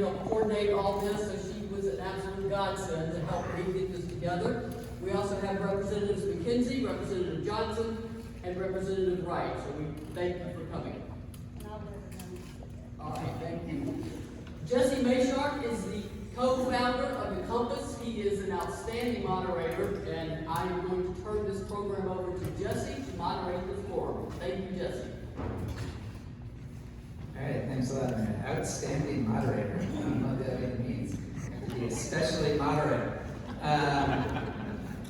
help coordinate all this, so she was an absolute godsend to help me get this together. We also have Representatives McKenzie, Representative Johnson, and Representative Wright, so we thank you for coming. All right, thank you. Jesse Mayshark is the co-founder of the Compass. He is an outstanding moderator, and I am going to turn this program over to Jesse to moderate this forum. Thank you, Jesse. All right, thanks a lot, man. Outstanding moderator. I don't know what that even means. To be especially moderator.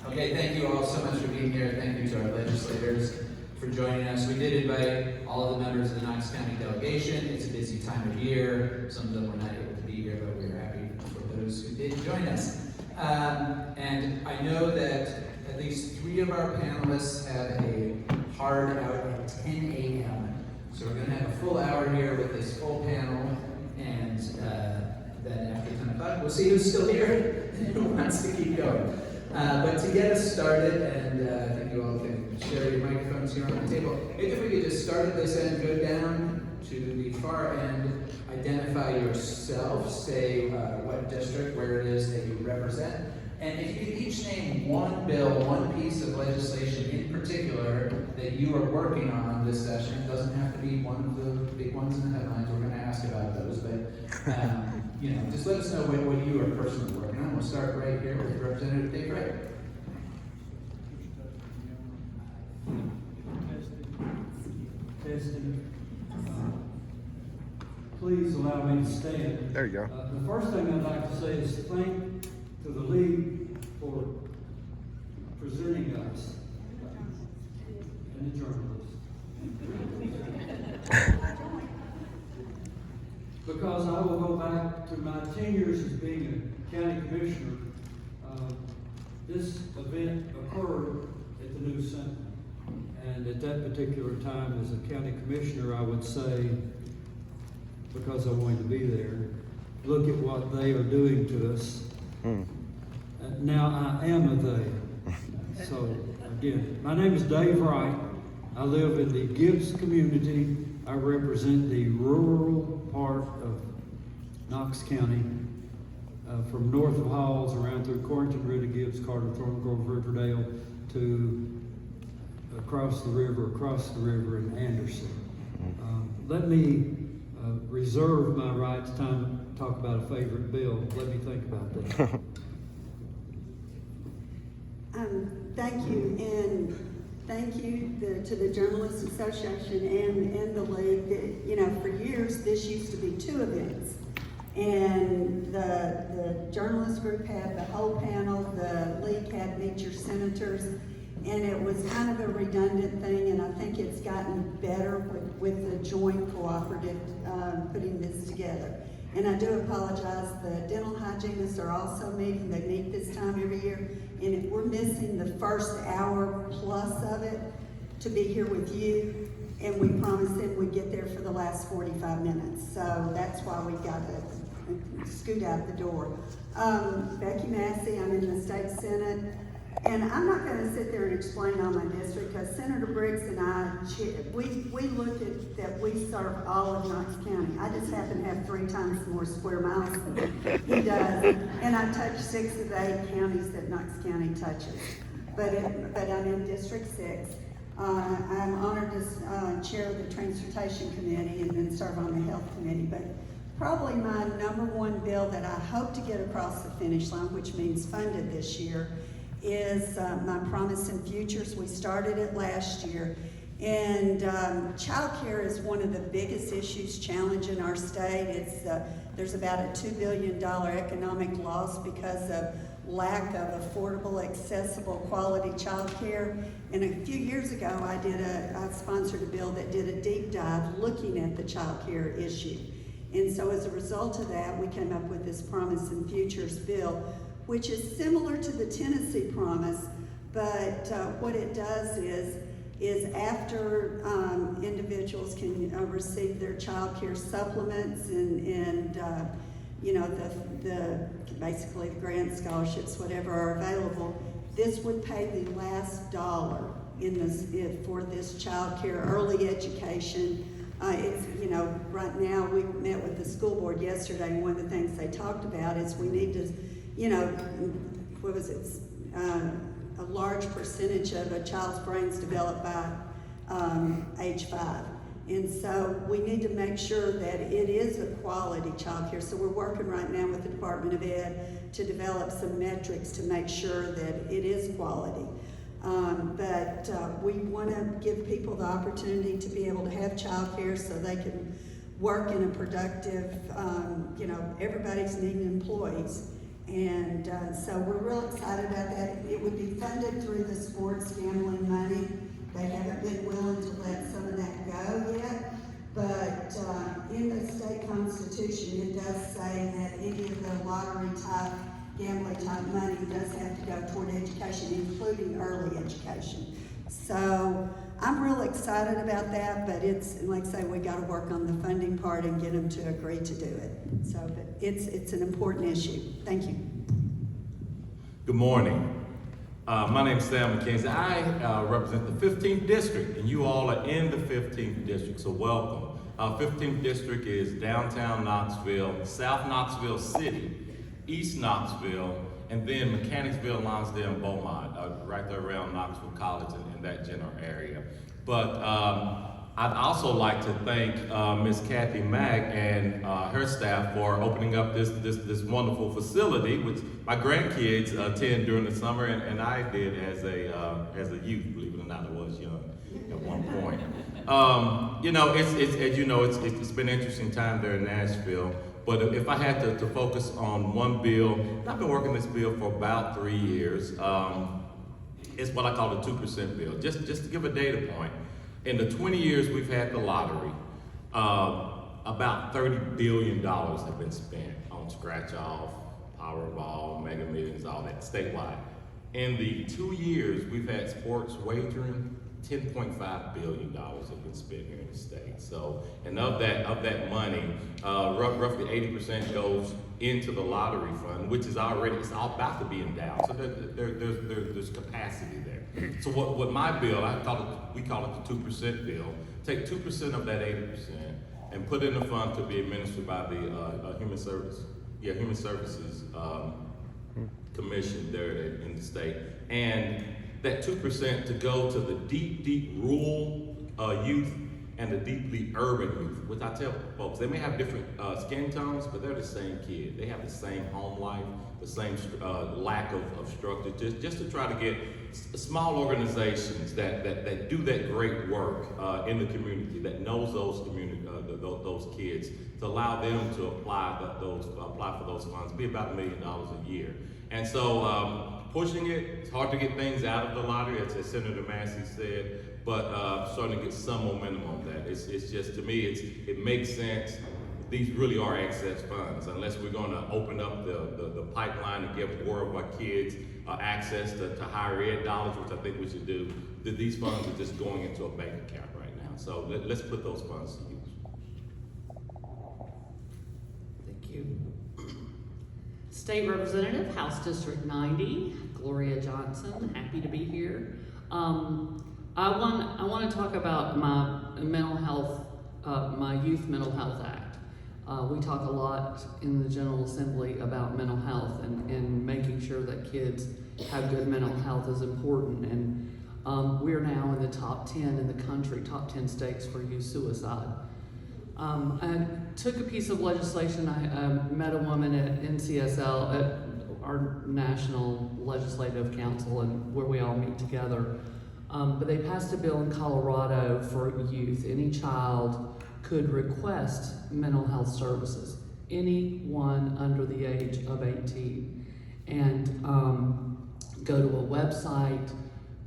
Okay, thank you all so much for being here. Thank you to our legislators for joining us. We did invite all of the members of the Knox County delegation. It's a busy time of year. Some of them were not able to be here, but we're happy for those who did join us. And I know that at least 3 of our panelists have a hard out at 10 a.m. So we're going to have a full hour here with this full panel, and then after 10 o'clock, we'll see who's still here and who wants to keep going. But to get us started, and I think you all can share your microphones here on the table. Maybe if we could just start at this end, go down to the far end, identify yourself, say what district, where it is that you represent, and if you could each name one bill, one piece of legislation in particular that you are working on this session. It doesn't have to be one of the big ones in the headlines. We're going to ask about those, but just let us know what you are personally working on. We'll start right here with Representative Dave Wright. Testing. Please allow me to stand. There you go. The first thing I'd like to say is thank to the league for presenting us and the journalists. Because I will go back to my 10 years as being a county commissioner. This event occurred at the new center. And at that particular time, as a county commissioner, I would say, because I wanted to be there, look at what they are doing to us. Now I am a they. So again, my name is Dave Wright. I live in the Gibbs community. I represent the rural part of Knox County, from north of Halls around through Corrington, Rita, Gibbs, Carter, Thorn Grove, Riverdale, to across the river in Anderson. Let me reserve my right to talk about a favorite bill. Let me think about that. Thank you, and thank you to the Journalists Association and the league. For years this used to be 2 events, and the journalist group had the whole panel, the league had Meet Your Senators, and it was kind of a redundant thing, and I think it's gotten better with the joint cooperative putting this together. And I do apologize, the dental hygienists are also meeting. They meet this time every year, and we're missing the first hour plus of it to be here with you, and we promised them we'd get there for the last 45 minutes. So that's why we got to scoot out the door. Becky Massey, I'm in the state senate. And I'm not going to sit there and explain all my district, because Senator Briggs and I, we look at that we serve all of Knox County. I just happen to have 3 times more square miles than he does. And I touch 6 of the 8 counties that Knox County touches. But I'm in District 6. I'm honored to chair the Transportation Committee and then serve on the Health Committee. But probably my #1 bill that I hope to get across the finish line, which means funded this year, is my Promise and Futures. We started it last year, and child care is one of the biggest issues challenging our state. There's about a $2 billion economic loss because of lack of affordable, accessible, quality child care. And a few years ago, I sponsored a bill that did a deep dive looking at the child care issue. And so as a result of that, we came up with this Promise and Futures bill, which is similar to the Tennessee Promise, but what it does is after individuals can receive their child care supplements and basically the grant scholarships, whatever are available, this would pay the last dollar for this child care, early education, It's, you know, right now, we met with the school board yesterday, and one of the things they talked about is we need to, you know, what was it? A large percentage of a child's brains develop by age 5. And so we need to make sure that it is a quality childcare. So we're working right now with the Department of Ed to develop some metrics to make sure that it is quality. But we want to give people the opportunity to be able to have childcare so they can work in a productive, you know, everybody's needing employees. And so we're real excited about that. It would be funded through the sports gambling money. They haven't been willing to let some of that go yet. But in the state constitution, it does say that any of the lottery type, gambling type money does have to go toward education, including early education. So I'm real excited about that, but it's, like I say, we got to work on the funding part and get them to agree to do it. So, but it's an important issue. Thank you. Good morning. My name is Sam McKenzie. I represent the 15th District, and you all are in the 15th District, so welcome. 15th District is downtown Knoxville, South Knoxville City, East Knoxville, and then Mechanicsville, Lonsdale, and Beaumont, right there around Knoxville College in that general area. But I'd also like to thank Ms. Kathy Mack and her staff for opening up this wonderful facility, which my grandkids attend during the summer, and I did as a youth. Believe it or not, I was young at one point. You know, it's as you know, it's been an interesting time there in Nashville. But if I had to focus on one bill, and I've been working this bill for about 3 years. It's what I call the 2% bill. Just to give a data point. In the 20 years we've had the lottery, about $30 billion have been spent on scratch-off, Powerball, Mega Millions, all that, statewide. In the 2 years we've had sports wagering, $10.5 billion have been spent here in the state. So, and of that money, roughly 80% goes into the lottery fund, which is already, it's all about to be endowed. So there's capacity there. So what my bill, we call it the 2% bill. Take 2% of that 80% and put it in a fund to be administered by the Human Services Commission there in the state. And that 2% to go to the deep rural youth and the deeply urban youth, which I tell folks, they may have different skin tones, but they're the same kid. They have the same home life, the same lack of structure, just to try to get small organizations that do that great work in the community, that knows those those kids, to allow them to apply for those funds, be about $1 million a year. And so pushing it, it's hard to get things out of the lottery, as Senator Massey said, but starting to get some momentum on that. It's just, to me, it makes sense. These really are excess funds, unless we're going to open up the pipeline and give more of our kids access to higher ed dollars, which I think we should do. These funds are just going into a bank account right now. So let's put those funds to use. Thank you. State Representative, House District 90, Gloria Johnson, happy to be here. I want to talk about my mental health, my Youth Mental Health Act. We talk a lot in the General Assembly about mental health, and making sure that kids have good mental health is important. And we're now in the top 10 in the country, top 10 states for youth suicide. I took a piece of legislation. I met a woman at NCSL, at our National Legislative Council, and where we all meet together. But they passed a bill in Colorado for youth. Any child could request mental health services, anyone under the age of 18, and go to a website,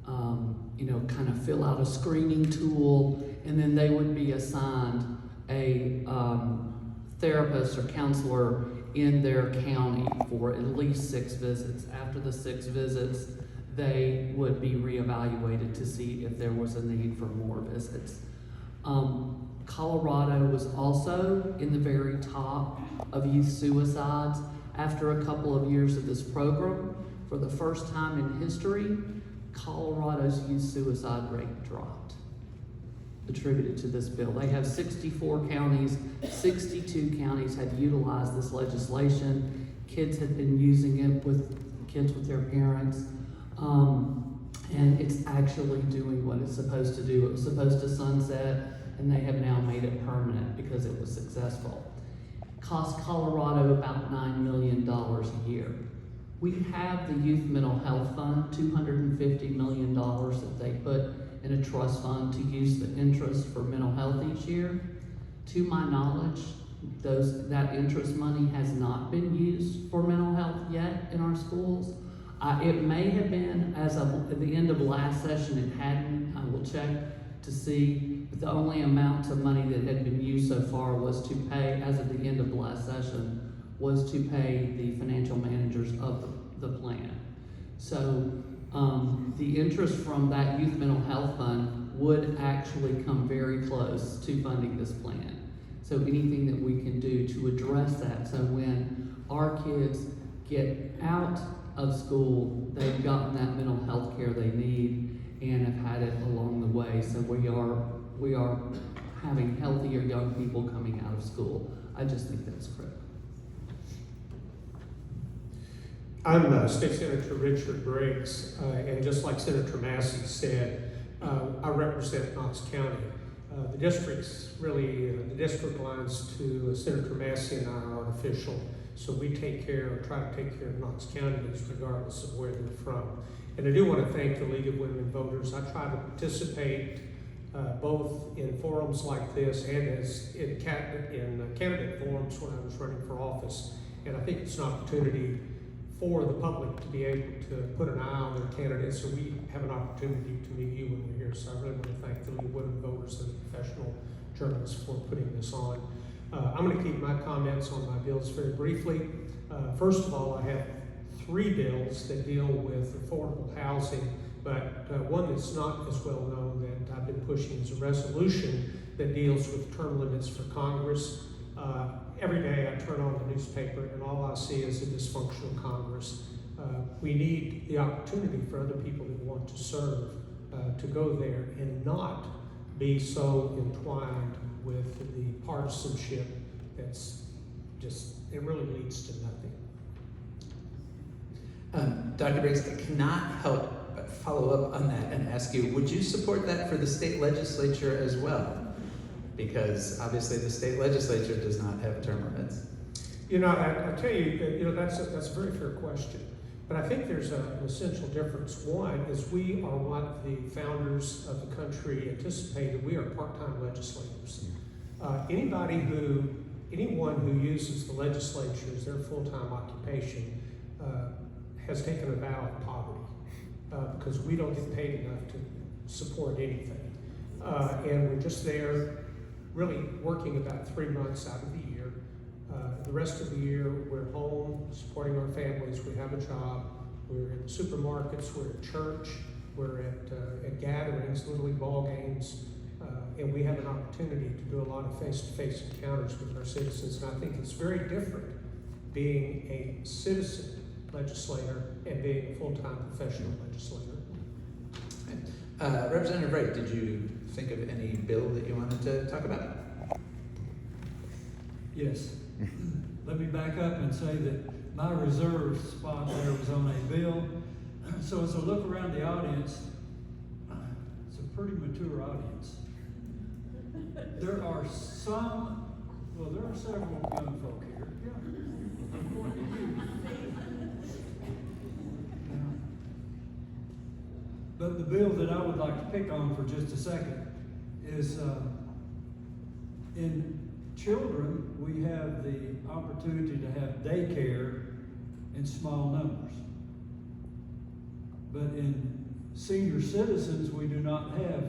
kind of fill out a screening tool, and then they would be assigned a therapist or counselor in their county for at least 6 visits. After the 6 visits, they would be reevaluated to see if there was a need for more visits. Colorado was also in the very top of youth suicides. After a couple of years of this program, for the first time in history, Colorado's youth suicide rate dropped. attributed to this bill. They have 64 counties, 62 counties have utilized this legislation. Kids have been using it with kids with their parents. And it's actually doing what it's supposed to do. It was supposed to sunset, and they have now made it permanent because it was successful. Cost Colorado about $9 million a year. We have the Youth Mental Health Fund, $250 million that they put in a trust fund to use the interest for mental health each year. To my knowledge, that interest money has not been used for mental health yet in our schools. It may have been as of at the end of last session, it hadn't. I will check to see, but the only amount of money that had been used so far was to pay, as of the end of the last session, was to pay the financial managers of the plan. So the interest from that Youth Mental Health Fund would actually come very close to funding this plan. So anything that we can do to address that, so when our kids get out of school, they've gotten that mental health care they need and have had it along the way. So we are having healthier young people coming out of school. I just think that's critical. I'm State Senator Richard Briggs, and just like Senator Massey said, I represent Knox County. The district's really, the district lines to Senator Massey and I are artificial. So we take care, or try to take care of Knox Countyans regardless of where they're from. And I do want to thank the League of Women Voters. I try to participate both in forums like this and as in candidate forums when I was running for office. And I think it's an opportunity for the public to be able to put an eye on their candidates, so we have an opportunity to meet you when we're here. So I really want to thank the League of Women Voters and the professional journalists for putting this on. I'm going to keep my comments on my bills very briefly. First of all, I have 3 bills that deal with affordable housing, but one that's not as well known that I've been pushing is a resolution that deals with term limits for Congress. Every day I turn on the newspaper and all I see is a dysfunctional Congress. We need the opportunity for other people that want to serve to go there and not be so entwined with the partisanship that's just, it really leads to nothing. Dr. Briggs, I cannot help but follow up on that and ask you, would you support that for the state legislature as well? Because obviously the state legislature does not have term limits. You know, I tell you, that's a very fair question. But I think there's an essential difference. One is we are what the founders of the country anticipated. We are part-time legislators. Anyone who uses the legislature as their full-time occupation has taken a vow of poverty because we don't get paid enough to support anything. And we're just there really working about 3 months out of the year. The rest of the year, we're home, supporting our families, we have a job, we're in supermarkets, we're at church, we're at gatherings, Little League ball games, and we have an opportunity to do a lot of face-to-face encounters with our citizens. And I think it's very different being a citizen legislator and being a full-time professional legislator. Representative Wright, did you think of any bill that you wanted to talk about? Yes. Let me back up and say that my reserve spot there was on a bill. So as I look around the audience, it's a pretty mature audience. There are several young folk here. Yeah. I'm pointing at you. But the bill that I would like to pick on for just a second is in children, we have the opportunity to have daycare in small numbers. But in senior citizens, we do not have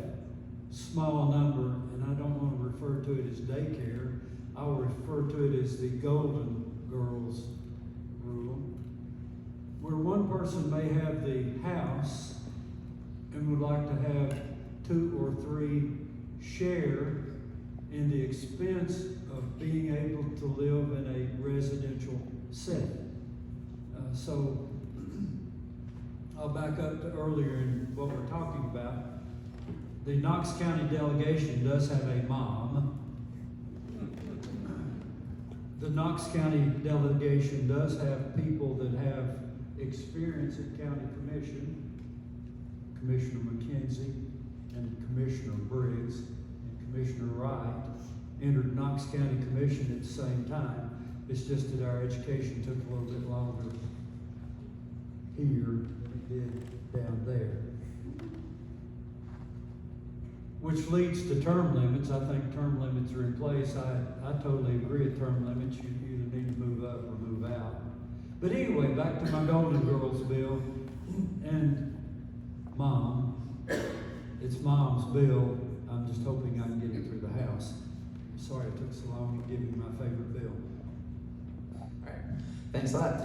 small number, and I don't want to refer to it as daycare. I will refer to it as the Golden Girls rule, where one person may have the house and would like to have 2 or 3 share in the expense of being able to live in a residential setting. So I'll back up to earlier in what we're talking about. The Knox County delegation does have a mom. The Knox County delegation does have people that have experience at county commission. Commissioner McKenzie and Commissioner Briggs and Commissioner Wright entered Knox County Commission at the same time. It's just that our education took a little bit longer here than it did down there. Which leads to term limits. I think term limits are in place. I totally agree with term limits. You either need to move up or move out. But anyway, back to my Golden Girls bill. And Mom, it's Mom's bill. I'm just hoping I can get it through the House. Sorry it took so long to give you my favorite bill. All right, thanks a lot.